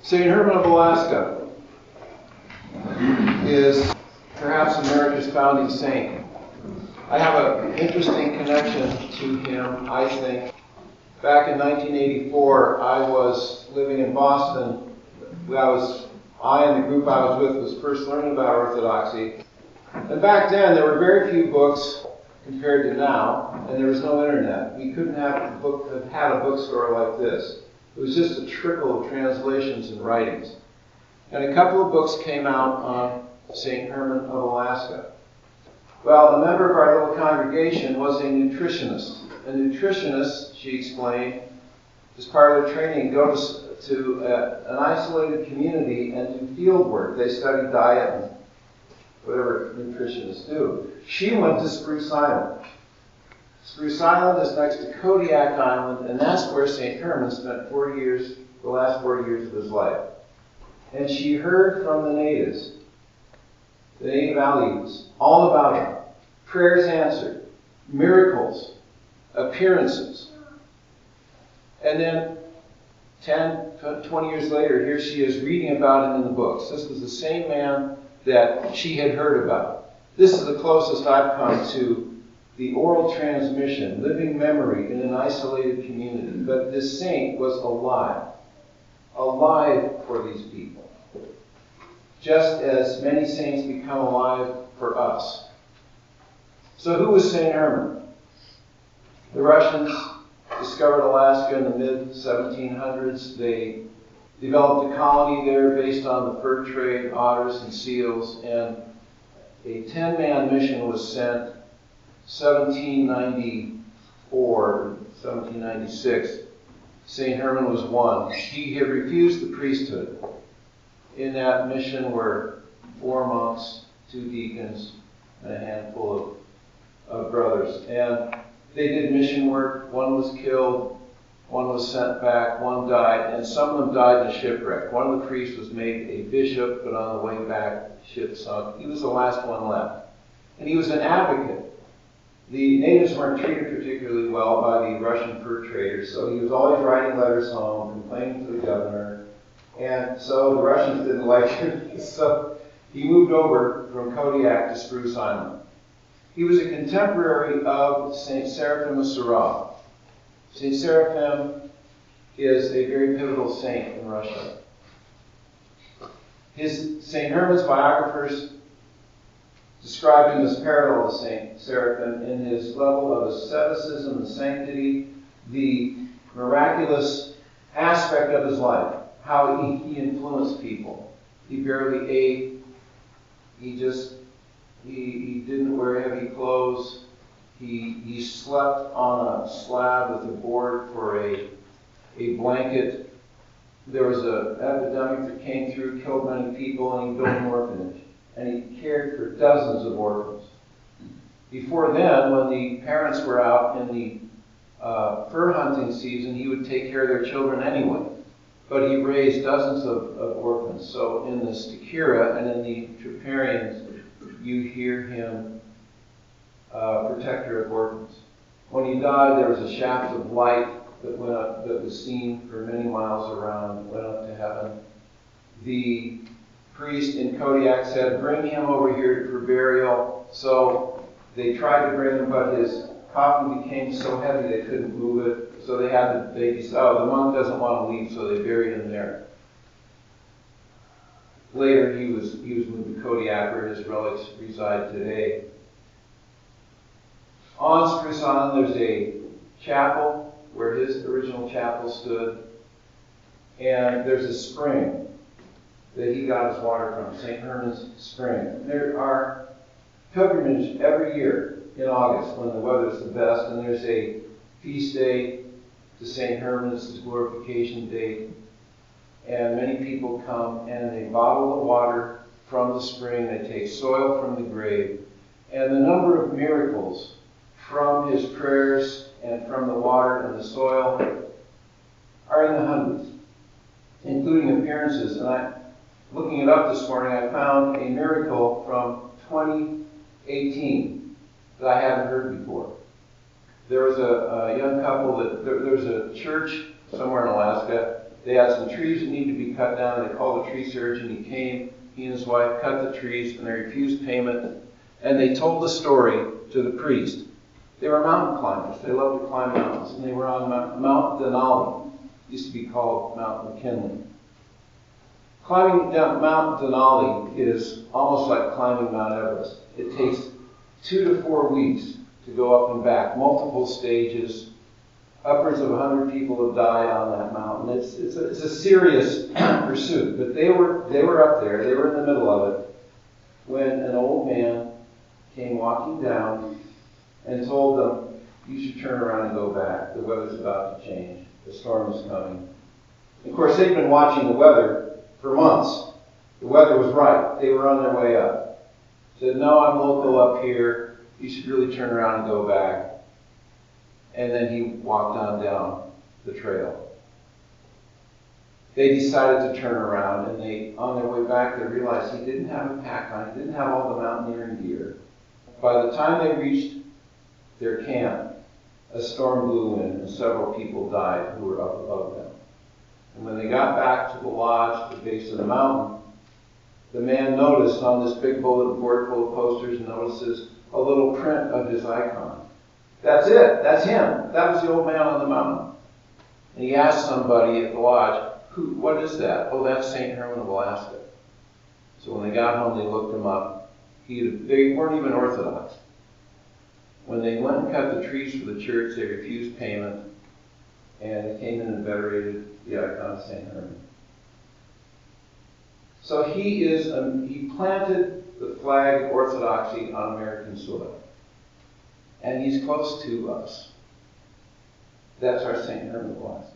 St Herman of Alaska is perhaps America's founding saint. I have an interesting connection to him, I think. Back in 1984, I was living in Boston. I and the group I was with was first learning about Orthodoxy. And back then, there were very few books compared to now, and there was no internet. We couldn't have had a bookstore like this. It was just a trickle of translations and writings. And a couple of books came out on St. Herman of Alaska. Well, a member of our little congregation was a nutritionist. A nutritionist, she explained, as part of their training, goes to an isolated community and do field work. They study diet and whatever nutritionists do. She went to Spruce Island. Spruce Island is next to Kodiak Island, and that's where St. Herman spent the last 4 years of his life. And she heard from the natives, the native Aleuts, all about him. Prayers answered, miracles, appearances. And then 10, 20 years later, here she is reading about him in the books. This was the same man that she had heard about. This is the closest I've come to the oral transmission, living memory in an isolated community. But this saint was alive for these people. Just as many saints become alive for us. So who was St. Herman? The Russians discovered Alaska in the mid-1700s. They developed a colony there based on the fur trade, otters and seals, and a 10-man mission was sent 1794, 1796. St. Herman was one. He had refused the priesthood. In that mission were 4 monks, 2 deacons, and a handful of brothers. And they did mission work. One was killed, one was sent back, one died, and some of them died in a shipwreck. One of the priests was made a bishop, but on the way back, the ship sunk. He was the last one left. And he was an advocate. The natives weren't treated particularly well by the Russian fur traders, so he was always writing letters home, complaining to the governor. And so the Russians didn't like him, so he moved over from Kodiak to Spruce Island. He was a contemporary of St. Seraphim of Sarov. St. Seraphim is a very pivotal saint in Russia. St. Herman's biographers described him as parallel to St. Seraphim in his level of asceticism and sanctity, the miraculous aspect of his life, how he influenced people. He barely ate. He didn't wear heavy clothes. He slept on a slab with a board for a blanket. There was an epidemic that came through, killed many people, and he built an orphanage. And he cared for dozens of orphans. Before then, when the parents were out in the fur hunting season, he would take care of their children anyway. But he raised dozens of orphans. So in the Stakira and in the Troparians, you hear him protector of orphans. When he died, there was a shaft of light that went up, that was seen for many miles around, went up to heaven. The priest in Kodiak said, "Bring him over here for burial." So they tried to bring him, but his coffin became so heavy they couldn't move it. So they decided, the monk doesn't want to leave, so they buried him there. Later, he was moved to Kodiak, where his relics reside today. On Spruce Island, there's a chapel where his original chapel stood, and there's a spring that he got his water from, St. Herman's Spring. There are pilgrimages every year in August when the weather's the best, and there's a feast day to St. Herman's, his glorification date, and many people come and they bottle the water from the spring, they take soil from the grave, and the number of miracles from his prayers and from the water and the soil are in the hundreds, including appearances. And looking it up this morning, I found a miracle from 2018 that I hadn't heard before. There was a young couple there was a church somewhere in Alaska they had some trees that needed to be cut down. They called a tree surgeon. He came, he and his wife cut the trees, and they refused payment. And they told the story to the priest. They were mountain climbers. They loved to climb mountains. And they were on Mount Denali. It used to be called Mount McKinley. Climbing down Mount Denali is almost like climbing Mount Everest. It takes 2 to 4 weeks to go up and back, multiple stages. Upwards of 100 people have died on that mountain. It's a serious pursuit. But they were up there. They were in the middle of it when an old man came walking down and told them, "You should turn around and go back. The weather's about to change. The storm is coming." Of course, they'd been watching the weather for months. The weather was right. They were on their way up. Said, "No, I'm local up here. You should really turn around and go back." And then he walked on down the trail. They decided to turn around, and on their way back, they realized he didn't have a pack on. He didn't have all the mountaineering gear. By the time they reached their camp, a storm blew in, and several people died who were up above them. And when they got back to the lodge at the base of the mountain, the man noticed on this big bulletin board full of posters, notices a little print of his icon. That's it. That's him. That was the old man on the mountain. And he asked somebody at the lodge, "What is that?" "Oh, that's St Herman of Alaska." So when they got home, they looked him up. They weren't even Orthodox. When they went and cut the trees for the church, they refused payment, and they came in and venerated the icon of St Herman. So he planted the flag of Orthodoxy on American soil. And he's close to us. That's our St Herman of Alaska.